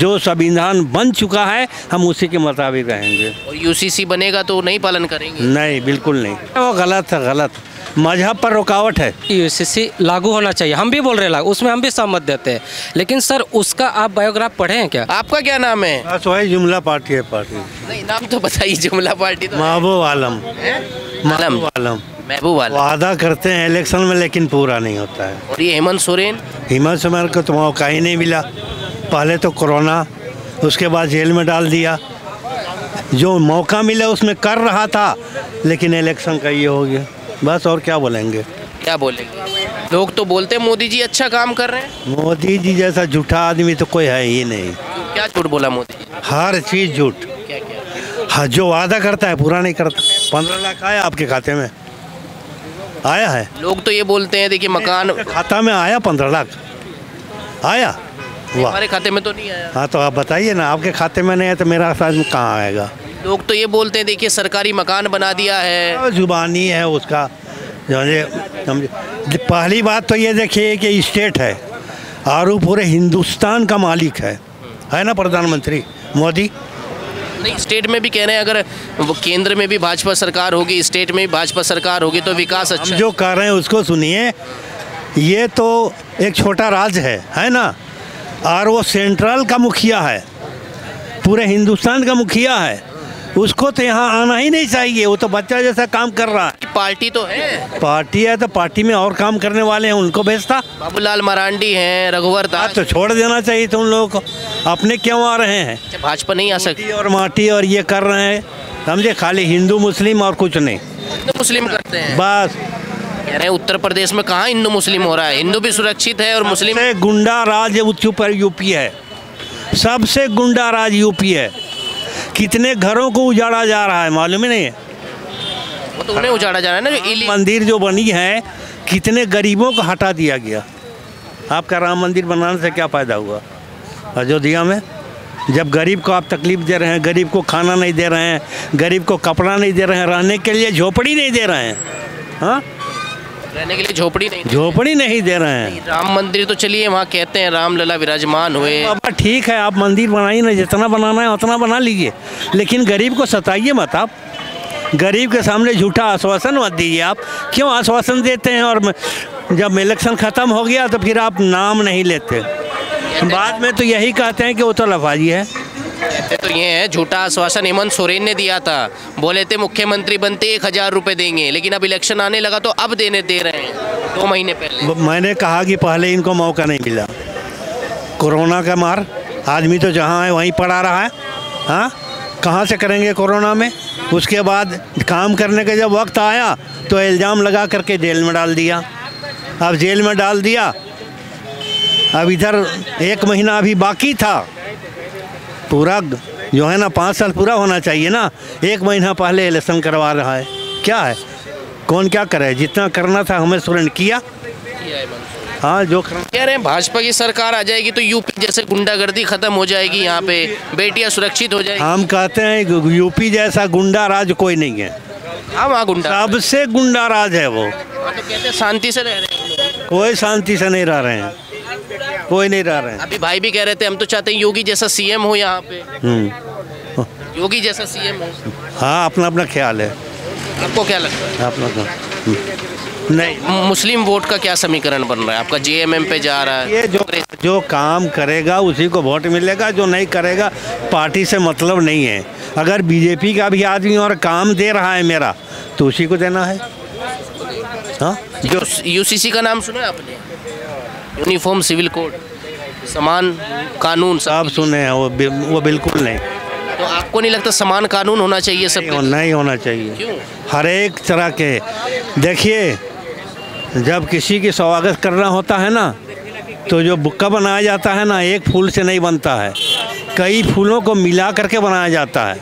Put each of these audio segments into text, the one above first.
जो संविधान बन चुका है हम उसी के मुताबिक रहेंगे। और यूसीसी बनेगा तो नहीं पालन करेंगे? नहीं, बिल्कुल नहीं, वो गलत है, गलत मजहब पर रुकावट है। यूसीसी लागू होना चाहिए, हम भी बोल रहे हैं लागू, उसमें हम भी सहमत देते हैं, लेकिन सर उसका आप बायोग्राफ पढ़े हैं क्या? आपका क्या नाम है? बस वही जुमला पार्टी है, पार्टी नहीं, नाम तो बताइए। जुमला पार्टी तो महबूब आलम, महबूब आलम महबूब आलम वादा करते हैं इलेक्शन में लेकिन पूरा नहीं होता है। और ये हेमंत सोरेन? हेमंत सोरेन को तो मौका ही नहीं मिला, पहले तो कोरोना, उसके बाद जेल में डाल दिया, जो मौका मिला उसमें कर रहा था, लेकिन इलेक्शन का ये हो गया, बस। और क्या बोलेंगे? क्या बोलेंगे? लोग तो बोलते हैं मोदी जी अच्छा काम कर रहे हैं। मोदी जी जैसा झूठा आदमी तो कोई है ही नहीं। क्या झूठ बोला मोदी जी? हर चीज़ झूठ। क्या क्या? हाँ, जो वादा करता है पूरा नहीं करता। 15 लाख आया आपके खाते में? आया है? लोग तो ये बोलते हैं देखिए मकान खाता में आया, 15 लाख आया? वाह, हमारे खाते में तो नहीं आया। हाँ तो आप बताइए ना, आपके खाते में नहीं है तो मेरा साथ में कहाँ आएगा? लोग तो ये बोलते हैं देखिए सरकारी मकान बना दिया है। जुबानी है उसका, समझे। पहली बात तो ये देखिए कि स्टेट है और वो पूरे हिंदुस्तान का मालिक है ना प्रधानमंत्री मोदी। नहीं, स्टेट में भी कह रहे हैं अगर वो केंद्र में भी भाजपा सरकार होगी, स्टेट में भी भाजपा सरकार होगी तो विकास अच्छा। जो कर रहे हैं उसको सुनिए, ये तो एक छोटा राज्य है ना, और वो सेंट्रल का मुखिया है, पूरे हिंदुस्तान का मुखिया है, उसको तो यहाँ आना ही नहीं चाहिए। वो तो बच्चा जैसा काम कर रहा है। पार्टी तो है, पार्टी है तो पार्टी में और काम करने वाले हैं, उनको भेजता। बाबूलाल मरांडी हैं, रघुवर दास, तो छोड़ देना चाहिए तो उन लोगों को, अपने क्यों आ रहे हैं? भाजपा नहीं आ सकती और माटी और ये कर रहे हैं, समझे, खाली हिंदू मुस्लिम और कुछ नहीं, तो मुस्लिम करते हैं बस। कह रहे हैं उत्तर प्रदेश में कहाँ हिंदू मुस्लिम हो रहा है, हिंदू भी सुरक्षित है और मुस्लिम। सबसे गुंडा राज ऊपर यूपी है, सबसे गुंडा राज यूपी है। कितने घरों को उजाड़ा जा रहा है मालूम ही नहीं है? वो तो उन्हें उजाड़ा जा रहा है ना। जो मंदिर जो बनी है, कितने गरीबों को हटा दिया गया। आपका राम मंदिर बनाने से क्या फ़ायदा हुआ अयोध्या में? जब गरीब को आप तकलीफ दे रहे हैं, गरीब को खाना नहीं दे रहे हैं, गरीब को कपड़ा नहीं दे रहे हैं, रहने के लिए झोपड़ी नहीं दे रहे हैं, हाँ, रहने के लिए झोपड़ी नहीं दे रहे हैं। राम मंदिर तो चलिए वहाँ कहते हैं रामलला विराजमान हुए। अब ठीक है, आप मंदिर बनाइए ना, जितना बनाना है उतना बना लीजिए, लेकिन गरीब को सताइए मत। आप गरीब के सामने झूठा आश्वासन मत दीजिए। आप क्यों आश्वासन देते हैं और जब इलेक्शन ख़त्म हो गया तो फिर आप नाम नहीं लेते, बाद में तो यही कहते हैं कि वो तो लफाजी है। कहते तो ये है झूठा आश्वासन हेमंत सोरेन ने दिया था, बोले थे मुख्यमंत्री बनते 1000 रुपये देंगे, लेकिन अब इलेक्शन आने लगा तो अब दे रहे हैं 2 महीने पहले। मैंने कहा कि पहले इनको मौका नहीं मिला, कोरोना का मार, आदमी तो जहाँ है वहीं पड़ा रहा है, हाँ, कहाँ से करेंगे कोरोना में? उसके बाद काम करने का जब वक्त आया तो इल्ज़ाम लगा करके जेल में डाल दिया। अब जेल में डाल दिया, अब इधर 1 महीना अभी बाकी था, पूरा जो है ना 5 साल पूरा होना चाहिए ना, 1 महीना पहले इलेक्शन करवा रहा है। क्या है, कौन क्या करे? जितना करना था हेमंत सोरेन किया। हाँ, जो कह रहे हैं भाजपा की सरकार आ जाएगी तो यूपी जैसे गुंडागर्दी खत्म हो जाएगी, यहाँ पे बेटियां सुरक्षित हो जाएगी। हम कहते हैं यूपी जैसा गुंडा राज कोई नहीं है। हाँ, वहाँ गुंडा, सबसे गुंडा राज है वो। तो कहते हैं शांति से रह रहे हैं, कोई शांति से नहीं रह रहे हैं, कोई नहीं रह रहे हैं। अभी भाई भी कह रहे थे हम तो चाहते हैं योगी जैसा सीएम हो यहाँ पे, योगी जैसा सीएम हो। हाँ, अपना अपना ख्याल है। आपको क्या लगता है? अपना नहीं, मुस्लिम वोट का क्या समीकरण बन रहा है आपका? जेएमएम पे जा रहा है। ये जो काम करेगा उसी को वोट मिलेगा, जो नहीं करेगा पार्टी से मतलब नहीं है। अगर बीजेपी का भी आदमी और काम दे रहा है मेरा तो उसी को देना है। हाँ, जो यूसीसी का नाम सुना है आपने? यूनिफॉर्म सिविल कोड, समान कानून, सब सुने हैं, वो बिल्कुल नहीं। तो आपको नहीं लगता समान कानून होना चाहिए सब? नहीं होना चाहिए। क्यों? हर एक तरह के, देखिए, जब किसी की स्वागत करना होता है ना तो जो बुक्का बनाया जाता है ना, एक फूल से नहीं बनता है, कई फूलों को मिला करके बनाया जाता है,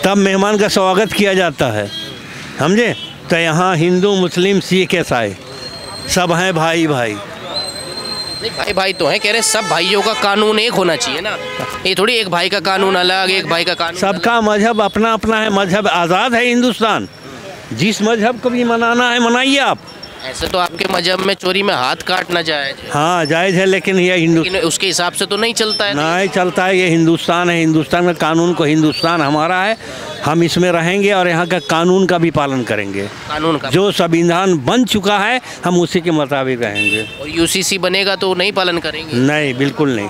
तब मेहमान का स्वागत किया जाता है, समझे? तो यहाँ हिंदू मुस्लिम सिख ईसाई सब हैं भाई भाई। नहीं, भाई भाई तो हैं, कह रहे सब भाइयों का कानून एक होना चाहिए ना, ये थोड़ी एक भाई का कानून अलग, एक भाई का कानून। सबका मजहब अपना अपना है, मजहब आज़ाद है हिंदुस्तान, जिस मजहब को भी मनाना है मनाइए आप, ऐसे तो आपके मजहब में चोरी में हाथ काटना जायज है, हाँ जायज़ है, लेकिन ये लेकिन उसके हिसाब से तो नहीं चलता है। नहीं चलता है। ये हिंदुस्तान है, हिंदुस्तान का कानून को, हिंदुस्तान हमारा है, हम इसमें रहेंगे और यहाँ का कानून का भी पालन करेंगे। कानून का जो संविधान बन चुका है हम उसी के मुताबिक रहेंगे। और यूसीसी बनेगा तो नहीं पालन करेंगे? नहीं, बिल्कुल नहीं।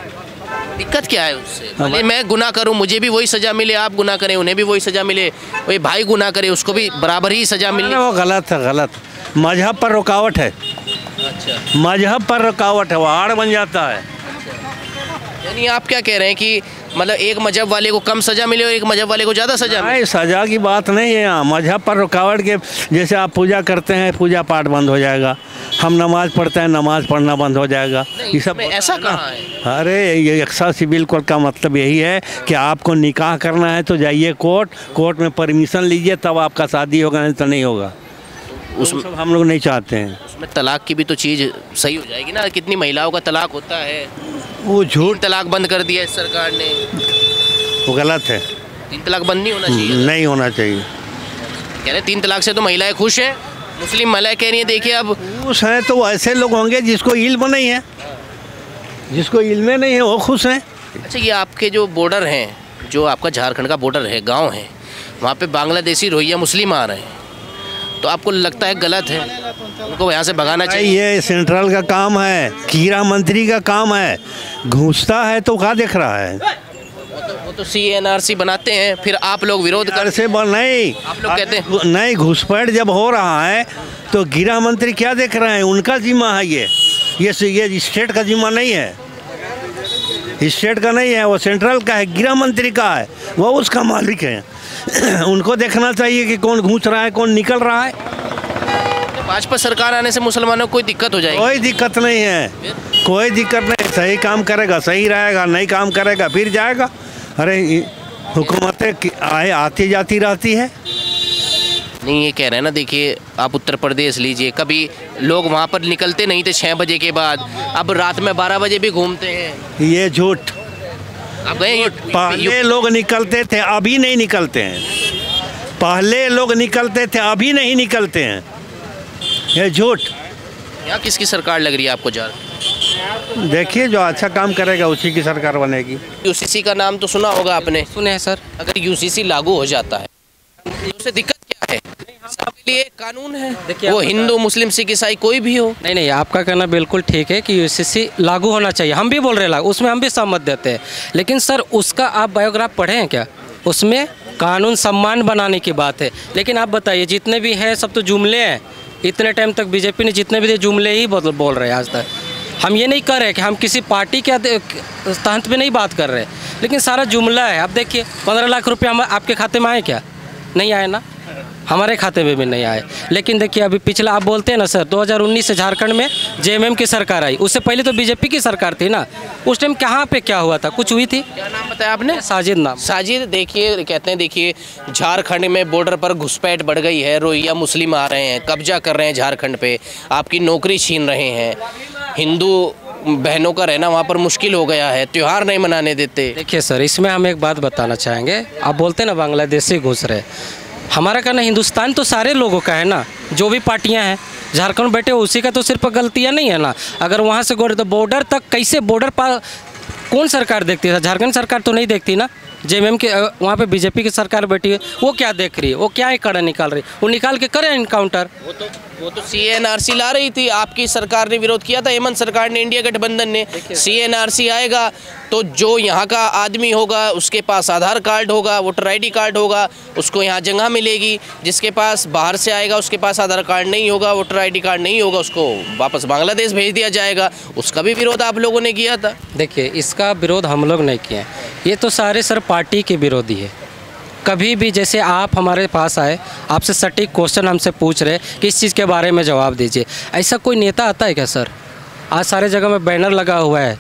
दिक्कत क्या है उससे? भले मैं गुनाह करूं, मुझे भी वही सजा मिले, आप गुनाह करें उन्हें भी वही सजा मिले, वही भाई गुनाह करे उसको भी बराबर ही सजा मिले। वो गलत है, गलत। मजहब पर रुकावट है, अच्छा, मजहब पर रुकावट है, वो आड़ बन जाता है। यानी आप क्या कह रहे हैं कि मतलब एक मजहब वाले को कम सजा मिले और एक मजहब वाले को ज़्यादा सजा मिले? नहीं, सजा की बात नहीं है यहाँ। मजहब पर रुकावट के, जैसे आप पूजा करते हैं, पूजा पाठ बंद हो जाएगा, हम नमाज़ पढ़ते हैं, नमाज़ पढ़ना बंद हो जाएगा, ये सब ऐसा कहाँ है? अरे ये एक्सा सिविल कोड का मतलब यही है कि आपको निकाह करना है तो जाइए कोर्ट में परमिशन लीजिए, तब आपका शादी होगा, नहीं तो नहीं होगा। उसमें सब हम लोग नहीं चाहते हैं। उसमें तलाक की भी तो चीज़ सही हो जाएगी ना। कितनी महिलाओं का तलाक होता है, वो झूठ, तलाक बंद कर दिया इस सरकार ने, वो गलत है। 3 तलाक बंद नहीं होना चाहिए? नहीं होना चाहिए। कह रहे 3 तलाक से तो महिलाएं खुश हैं, मुस्लिम महिलाएं कह रही हैं देखिए अब खुश हैं तो ऐसे लोग होंगे जिसको इल्म नहीं है, जिसको इल्म नहीं है वो खुश हैं। अच्छा, ये आपके जो बॉर्डर हैं, जो आपका झारखंड का बॉर्डर है, गांव है, वहाँ पे बांग्लादेशी रोहिंग्या मुस्लिम आ रहे हैं, तो आपको लगता है गलत है, उनको यहाँ से भगाना चाहिए? ये सेंट्रल का काम है, गृह मंत्री का काम है, घुसता है तो क्या देख रहा है? वो तो CNRC बनाते हैं, फिर आप लोग विरोध कर से नहीं, आप लोग कहते हैं नहीं, घुसपैठ जब हो रहा है तो गृह मंत्री क्या देख रहे हैं? उनका जिम्मा है ये स्टेट का जिम्मा नहीं है, स्टेट का नहीं है, वो सेंट्रल का है, गृह मंत्री का है, वो उसका मालिक है। उनको देखना चाहिए कि कौन घुस रहा है, कौन निकल रहा है। तो भाजपा सरकार आने से मुसलमानों को कोई दिक्कत हो जाएगी? कोई दिक्कत नहीं है, कोई दिक्कत नहीं। सही काम करेगा सही रहेगा, नहीं काम करेगा फिर जाएगा। अरे हुकूमतें आती जाती रहती है। नहीं, ये कह रहे हैं ना, देखिए आप उत्तर प्रदेश लीजिए, कभी लोग वहाँ पर निकलते नहीं थे 6 बजे के बाद, अब रात में 12 बजे भी घूमते हैं। ये झूठ। आप गए? पहले लोग निकलते थे, अभी नहीं निकलते हैं। पहले लोग निकलते थे, अभी नहीं निकलते हैं, ये झूठ। यहाँ किसकी सरकार लग रही है आपको? देखिए जो अच्छा काम करेगा उसी की सरकार बनेगी। यूसीसी का नाम तो सुना होगा आपने? सुने हैं सर। अगर यूसीसी लागू हो जाता है तो उससे दिक्कत क्या है? सबके लिए कानून है, वो हिंदू मुस्लिम सिख ईसाई कोई भी हो। नहीं, आपका कहना बिल्कुल ठीक है कि यूसीसी लागू होना चाहिए, हम भी बोल रहे हैं, उसमें हम भी सहमत देते हैं। लेकिन सर उसका आप बायोग्राफ पढ़े हैं क्या? उसमें कानून सम्मान बनाने की बात है। लेकिन आप बताइए, जितने भी हैं सब तो जुमले हैं। इतने टाइम तक बीजेपी ने जितने भी थे जुमले ही बोल रहे हैं आज तक। हम ये नहीं कर रहे कि हम किसी पार्टी के तहत में नहीं बात कर रहे, लेकिन सारा जुमला है। अब देखिए 15 लाख रुपये हम आपके खाते में आए क्या? नहीं आए ना, हमारे खाते में भी नहीं आए। लेकिन देखिए अभी पिछला आप बोलते हैं ना सर, 2019 से झारखंड में JMM की सरकार आई, उससे पहले तो बीजेपी की सरकार थी ना। उस टाइम कहाँ पे क्या हुआ था? कुछ हुई थी? क्या नाम बताया आपने? साजिद नाम। साजिद, देखिए कहते हैं, देखिए झारखंड में बॉर्डर पर घुसपैठ बढ़ गई है, रोहिंग्या मुस्लिम आ रहे हैं, कब्जा कर रहे हैं झारखंड पे, आपकी नौकरी छीन रहे हैं, हिंदू बहनों का रहना वहाँ पर मुश्किल हो गया है, त्यौहार नहीं मनाने देते। देखिए सर, इसमें हम एक बात बताना चाहेंगे। आप बोलते हैं ना बांग्लादेशी घुस रहे, हमारा कहना हिंदुस्तान तो सारे लोगों का है ना, जो भी पार्टियां हैं झारखंड बैठे उसी का तो सिर्फ गलतियां नहीं है ना। अगर वहां से तो बॉर्डर तक कैसे बॉर्डर पर कौन सरकार देखती है? झारखंड सरकार तो नहीं देखती ना। JMM के वहाँ पे बीजेपी की सरकार बैठी है, वो क्या देख रही है? वो क्या कड़ा निकाल रही है? वो निकाल के करे इनकाउंटर। वो तो CNRC ला रही थी, आपकी सरकार ने विरोध किया था, हेमंत सरकार ने, इंडिया गठबंधन ने। CNRC आएगा तो जो यहाँ का आदमी होगा उसके पास आधार कार्ड होगा, वोटर ID कार्ड होगा, उसको यहाँ जगह मिलेगी। जिसके पास बाहर से आएगा उसके पास आधार कार्ड नहीं होगा, वोटर ID कार्ड नहीं होगा, उसको वापस बांग्लादेश भेज दिया जाएगा। उसका भी विरोध आप लोगों ने किया था। देखिए इसका विरोध हम लोग नहीं किए, ये तो सारे सर पार्टी के विरोधी है। कभी भी जैसे आप हमारे पास आए, आपसे सटीक क्वेश्चन हमसे पूछ रहे कि इस चीज़ के बारे में जवाब दीजिए, ऐसा कोई नेता आता है क्या सर? आज सारे जगह में बैनर लगा हुआ है,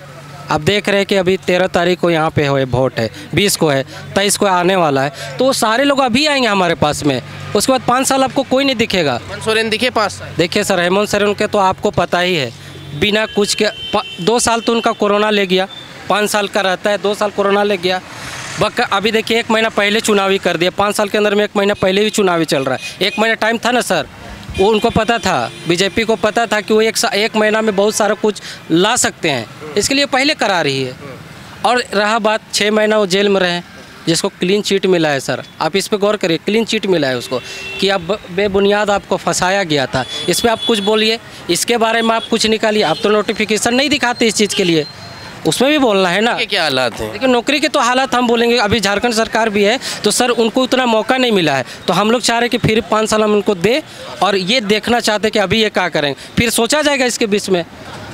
आप देख रहे हैं कि अभी 13 तारीख को यहाँ पे वोट है, 20 को है, 23 को आने वाला है, तो वो सारे लोग अभी आएंगे हमारे पास में। उसके बाद 5 साल आपको कोई नहीं दिखेगा। हेमंत सोरेन दिखे 5 साल? देखिए सर, हेमंत सोरेन के तो आपको पता ही है, बिना कुछ के 2 साल तो उनका कोरोना ले गया, 5 साल का रहता है, 2 साल कोरोना ले गया। अभी देखिए 1 महीना पहले चुनावी कर दिया, 5 साल के अंदर में 1 महीना पहले भी चुनावी चल रहा है। 1 महीना टाइम था ना सर, वो उनको पता था, बीजेपी को पता था कि वो एक महीना में बहुत सारा कुछ ला सकते हैं, इसके लिए पहले करा रही है। और रहा बात 6 महीना वो जेल में रहे, जिसको क्लीन चिट मिला है सर, आप इस पे गौर करिए, क्लीन चिट मिला है उसको कि अब बेबुनियाद आपको फंसाया गया था, इस पर आप कुछ बोलिए, इसके बारे में आप कुछ निकालिए। आप तो नोटिफिकेशन नहीं दिखाते इस चीज़ के लिए, उसमें भी बोलना है ना। क्या हालात हैं? लेकिन नौकरी के तो हालात हम बोलेंगे, अभी झारखंड सरकार भी है तो सर उनको उतना मौका नहीं मिला है, तो हम लोग चाह रहे हैं कि फिर 5 साल हम उनको दे, और ये देखना चाहते हैं कि अभी ये क्या करेंगे, फिर सोचा जाएगा इसके बीच में,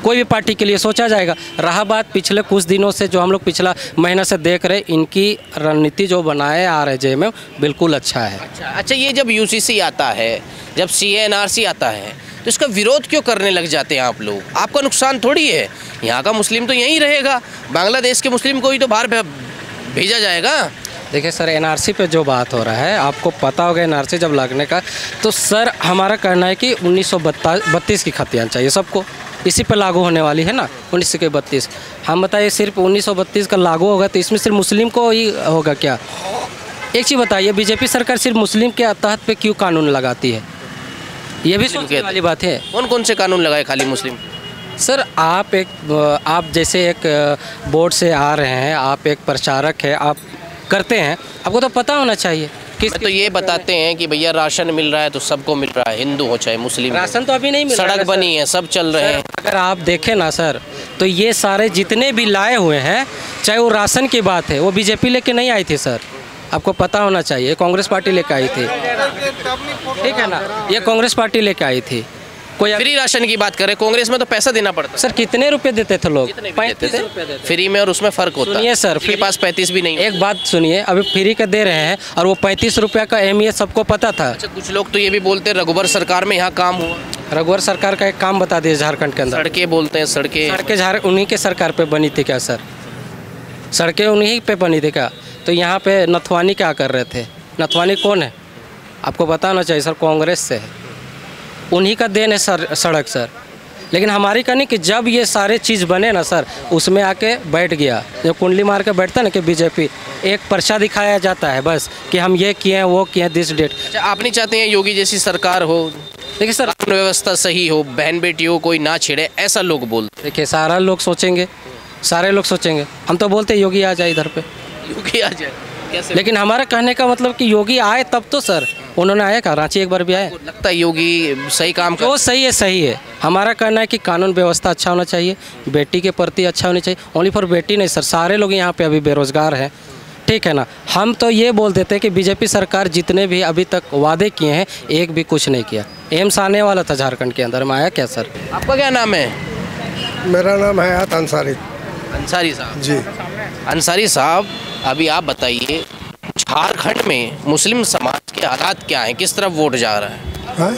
कोई भी पार्टी के लिए सोचा जाएगा। रहा बात पिछले कुछ दिनों से जो हम लोग पिछला महीना से देख रहे, इनकी रणनीति जो बनाए आ रहे जेएमएम बिल्कुल अच्छा है। अच्छा, ये जब यूसीसी आता है, जब सीएनआरसी आता है, तो इसका विरोध क्यों करने लग जाते हैं आप लोग? आपका नुकसान थोड़ी है, यहाँ का मुस्लिम तो यहीं रहेगा, बांग्लादेश के मुस्लिम को ही तो बाहर भेजा जाएगा। देखिए सर, एनआरसी पे जो बात हो रहा है, आपको पता होगा एनआरसी जब लगने का, तो सर हमारा कहना है कि 1932 की खतियान चाहिए सबको, इसी पर लागू होने वाली है ना 1932। हम बताइए सिर्फ 1932 का लागू होगा तो इसमें सिर्फ मुस्लिम को ही होगा क्या? एक चीज़ बताइए, बीजेपी सरकार सिर्फ मुस्लिम के तहत पे क्यों कानून लगाती है? ये भी सोचने वाली बात है। कौन कौन से कानून लगाए खाली मुस्लिम? सर आप जैसे एक बोर्ड से आ रहे हैं, आप एक प्रचारक है, आप करते हैं, आपको तो पता होना चाहिए। तो ये बताते हैं कि भैया राशन मिल रहा है तो सबको मिल रहा है, हिंदू हो चाहे मुस्लिम। राशन तो अभी नहीं मिल रहा है, सड़क बनी है, सब चल रहे हैं। अगर आप देखें ना सर, तो ये सारे जितने भी लाए हुए हैं, चाहे वो राशन की बात है, वो बीजेपी लेके नहीं आई थी सर, आपको पता होना चाहिए, कांग्रेस पार्टी लेके आई थी, ठीक है ना, ये कांग्रेस पार्टी लेके आई थी। कोई फ्री राशन की बात करें, कांग्रेस में तो पैसा देना पड़ता। सर कितने रुपए देते थे लोग? 35 रुपए फ्री में, और उसमें फर्क होता है। सुनिए सर, के पास 35 भी नहीं। एक बात सुनिए, अभी फ्री का दे रहे हैं और वो 35 रुपये का अहमियत सबको पता था। अच्छा, कुछ लोग तो ये भी बोलते हैं रघुवर सरकार में यहाँ काम हुआ। रघुवर सरकार का एक काम बता दिए झारखंड के अंदर। सड़कें बोलते हैं, सड़कें उन्हीं के सरकार पे बनी थी क्या सर? सड़कें उन्हीं पे बनी थी क्या? तो यहाँ पे नथवानी क्या कर रहे थे? नथवानी कौन है आपको बताना चाहिए सर, कांग्रेस से है, उन्हीं का देन है सर सड़क सर। लेकिन हमारी कहनी कि जब ये सारे चीज़ बने ना सर, उसमें आके बैठ गया, जो कुंडली मार के बैठता ना कि बीजेपी, एक पर्चा दिखाया जाता है बस कि हम ये किए हैं, वो किए हैं, दिस डेट। अच्छा, आप नहीं चाहते हैं योगी जैसी सरकार हो? देखिए सर, कानून व्यवस्था सही हो, बहन बेटी हो, कोई ना छेड़े, ऐसा लोग बोलते। देखिए सारे लोग सोचेंगे, हम तो बोलते योगी आ जाए इधर पे, योगी आ जाए कैसे? लेकिन हमारा कहने का मतलब कि योगी आए तब तो सर, उन्होंने आया क्या? रांची एक बार भी आए? लगता है योगी सही काम जो सही है। हमारा कहना है कि कानून व्यवस्था अच्छा होना चाहिए, बेटी के प्रति अच्छा होना चाहिए। ओनली फॉर बेटी नहीं सर, सारे लोग यहाँ पे अभी बेरोजगार हैं, ठीक है ना। हम तो ये बोल देते हैं कि बीजेपी सरकार जितने भी अभी तक वादे किए हैं, एक भी कुछ नहीं किया। एम्स आने वाला था झारखंड के अंदर में, आया क्या सर? आपका क्या नाम है? मेरा नाम है अंसारी। अंसारी साहब जी। अंसारी साहब, अभी आप बताइए, झारखंड में मुस्लिम समाज के हालात क्या हैं? किस तरफ वोट जा रहा है? हाँ?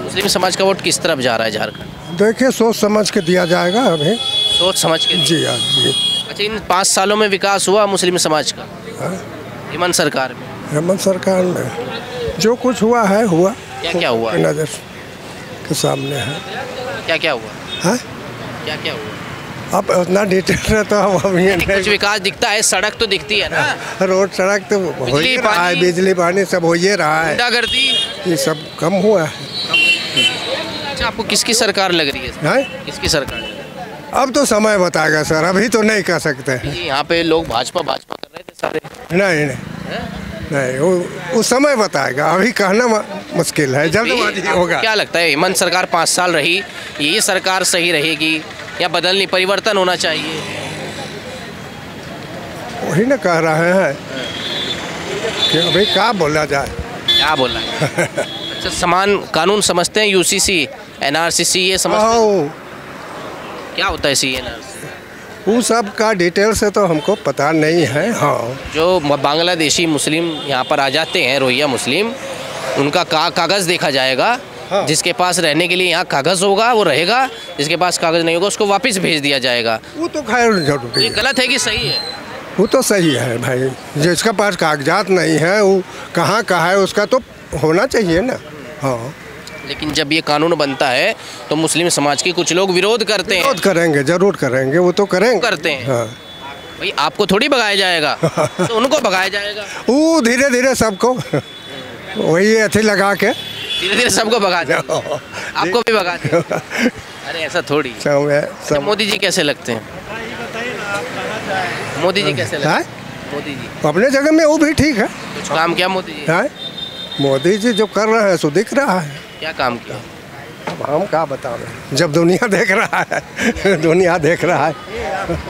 मुस्लिम समाज का वोट किस तरफ जा रहा है झारखंड? देखिए, सोच समझ के दिया जाएगा अभी। सोच समझ के? जी हाँ जी। अच्छा, इन 5 सालों में विकास हुआ मुस्लिम समाज का? हेमंत सरकार में? हेमंत सरकार में जो कुछ हुआ है, हुआ। क्या हुआ? नजर के सामने है। क्या हुआ? हाँ? क्या हुआ? अब उतना डिटेल में तो हम अभी कुछ विकास दिखता है, सड़क तो दिखती है ना, रोड सड़क तो हो ही रहा है, बिजली पानी सब हो ही रहा है, गुंडागर्दी ये सब कम हुआ है। अच्छा, आपको किसकी सरकार लग रही है? किसकी सरकार? अब तो समय बताएगा सर, अभी तो नहीं कह सकते। यहाँ पे लोग भाजपा कर रहे थे सारे। नहीं, वो समय बताएगा, अभी कहना मुश्किल है, जल्दबाजी होगा। क्या लगता है, हेमंत सरकार 5 साल रही, ये सरकार सही रहेगी या बदलनी, परिवर्तन होना चाहिए? वही ना कह रहे हैं कि अभी क्या बोला जाए। क्या बोला? अच्छा, समान कानून समझते हैं? यूसीसी, एनआरसी ये समझते हैं? क्या होता है सीएनआरसी? वो सब का डिटेल से तो हमको पता नहीं है। हाँ, जो बांग्लादेशी मुस्लिम यहाँ पर आ जाते हैं, रोहिंग्या मुस्लिम, उनका कागज़ देखा जाएगा। हाँ। जिसके पास रहने के लिए यहाँ कागज़ होगा वो रहेगा, जिसके पास कागज़ नहीं होगा उसको वापस भेज दिया जाएगा। वो तो खैर जरूरी है। गलत है कि सही है? वो तो सही है भाई, जिसका पास कागजात नहीं है वो कहाँ है, उसका तो होना चाहिए ना। हाँ, लेकिन जब ये कानून बनता है तो मुस्लिम समाज के कुछ लोग विरोध करते हैं। विरोध करेंगे, जरूर करेंगे, वो तो करेंगे, करते हैं। हाँ। भाई आपको थोड़ी भगाया जाएगा, तो उनको भगाया जाएगा। वो धीरे धीरे सबको वही अथी लगा के धीरे धीरे सबको भगा देंगे, आपको भी भगा देंगे। अरे ऐसा थोड़ी। सब मोदी जी कैसे लगते हैं? मोदी जी कैसे लगते हैं? मोदी जी अपने जगह में वो भी ठीक है। कुछ काम किया मोदी जी? है मोदी जी जो कर रहे हैं सो दिख रहा है। क्या काम किया? अब हम क्या बता रहे हैं, जब दुनिया देख रहा है दुनिया देख रहा है।